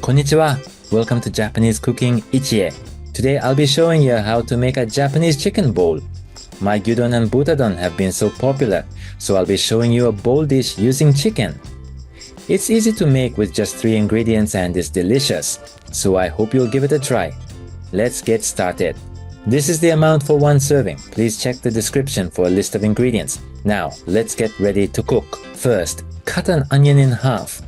Konnichiwa! Welcome to Japanese Cooking Ichie. Today I'll be showing you how to make a Japanese chicken bowl. My gyudon and butadon have been so popular, so I'll be showing you a bowl dish using chicken. It's easy to make with just 3 ingredients and is delicious, so I hope you'll give it a try. Let's get started. This is the amount for 1 serving. Please check the description for a list of ingredients. Now, let's get ready to cook. First, cut an onion in half.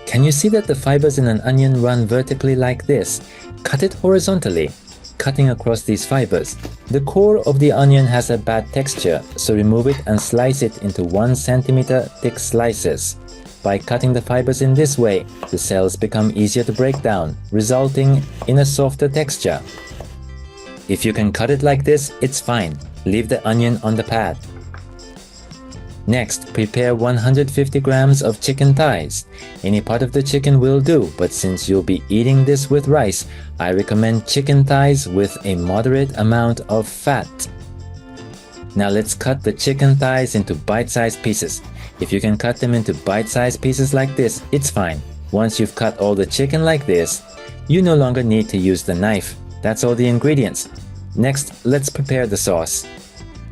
Can you see that the fibers in an onion run vertically like this? Cut it horizontally, cutting across these fibers. The core of the onion has a bad texture, so remove it and slice it into 1 centimeter thick slices. By cutting the fibers in this way, the cells become easier to break down, resulting in a softer texture. If you can cut it like this, it's fine. Leave the onion on the pad. Next, prepare 150 grams of chicken thighs. Any part of the chicken will do, but since you'll be eating this with rice, I recommend chicken thighs with a moderate amount of fat. Now let's cut the chicken thighs into bite-sized pieces. If you can cut them into bite-sized pieces like this, it's fine. Once you've cut all the chicken like this, you no longer need to use the knife. That's all the ingredients. Next, let's prepare the sauce.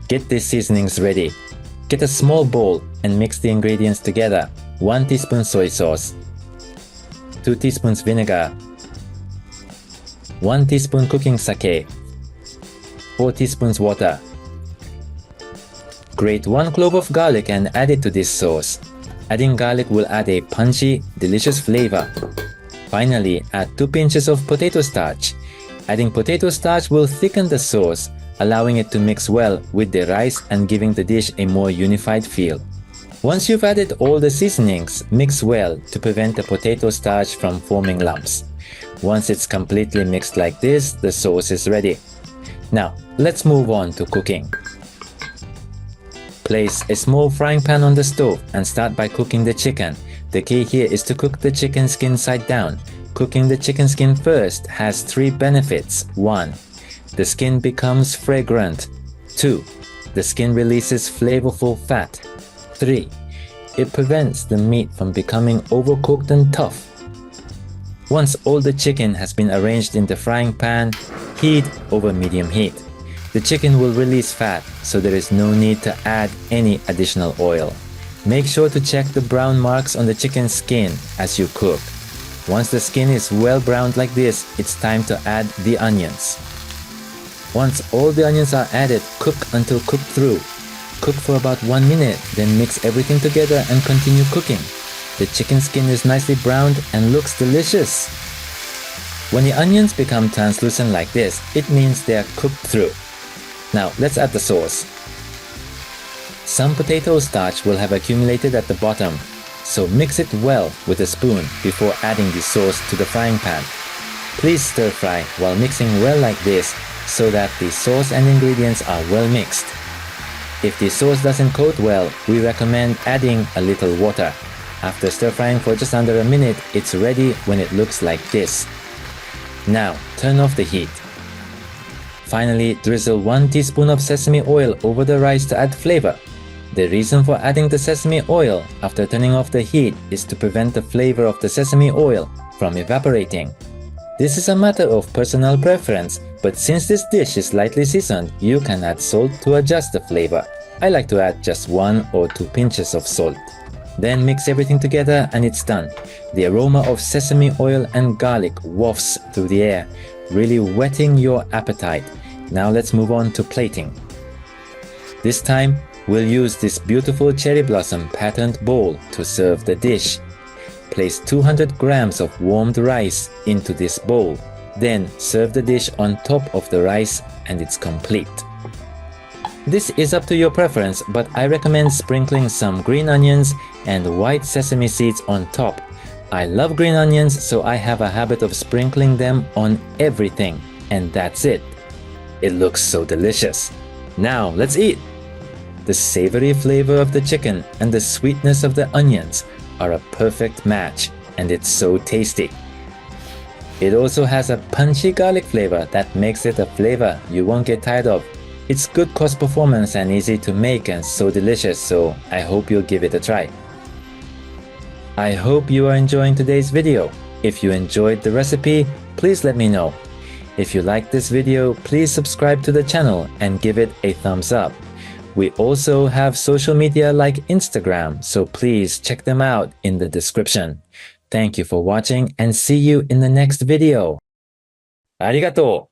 Get the seasonings ready. Get a small bowl and mix the ingredients together. 1 teaspoon soy sauce, 2 teaspoons vinegar, 1 teaspoon cooking sake, 4 teaspoons water. Grate 1 clove of garlic and add it to this sauce. Adding garlic will add a punchy, delicious flavor. Finally, add 2 pinches of potato starch. Adding potato starch will thicken the sauce, allowing it to mix well with the rice and giving the dish a more unified feel. Once you've added all the seasonings, mix well to prevent the potato starch from forming lumps. Once it's completely mixed like this, the sauce is ready. Now, let's move on to cooking. Place a small frying pan on the stove and start by cooking the chicken. The key here is to cook the chicken skin side down. Cooking the chicken skin first has 3 benefits. 1. The skin becomes fragrant. 2. The skin releases flavorful fat. 3. It prevents the meat from becoming overcooked and tough. Once all the chicken has been arranged in the frying pan, heat over medium heat. The chicken will release fat, so there is no need to add any additional oil. Make sure to check the brown marks on the chicken skin as you cook. Once the skin is well browned like this, it's time to add the onions. Once all the onions are added, cook until cooked through. Cook for about 1 minute, then mix everything together and continue cooking. The chicken skin is nicely browned and looks delicious. When the onions become translucent like this, it means they are cooked through. Now let's add the sauce. Some potato starch will have accumulated at the bottom, so mix it well with a spoon before adding the sauce to the frying pan. Please stir fry while mixing well like this, so that the sauce and ingredients are well mixed. If the sauce doesn't coat well, we recommend adding a little water. After stir frying for just under a minute, it's ready when it looks like this. Now, turn off the heat. Finally, drizzle 1 teaspoon of sesame oil over the rice to add flavor. The reason for adding the sesame oil after turning off the heat is to prevent the flavor of the sesame oil from evaporating. This is a matter of personal preference, but since this dish is lightly seasoned, you can add salt to adjust the flavor. I like to add just 1 or 2 pinches of salt. Then mix everything together and it's done. The aroma of sesame oil and garlic wafts through the air, really whetting your appetite. Now let's move on to plating. This time, we'll use this beautiful cherry blossom patterned bowl to serve the dish. Place 200 grams of warmed rice into this bowl. Then serve the dish on top of the rice and it's complete. This is up to your preference, but I recommend sprinkling some green onions and white sesame seeds on top. I love green onions, so I have a habit of sprinkling them on everything, and that's it. It looks so delicious. Now let's eat! The savory flavor of the chicken and the sweetness of the onions are a perfect match, and it's so tasty. It also has a punchy garlic flavor that makes it a flavor you won't get tired of. It's good cost performance and easy to make and so delicious, so I hope you'll give it a try. I hope you are enjoying today's video. If you enjoyed the recipe, please let me know. If you like this video, please subscribe to the channel and give it a thumbs up. We also have social media like Instagram, so please check them out in the description. Thank you for watching and see you in the next video. ありがとう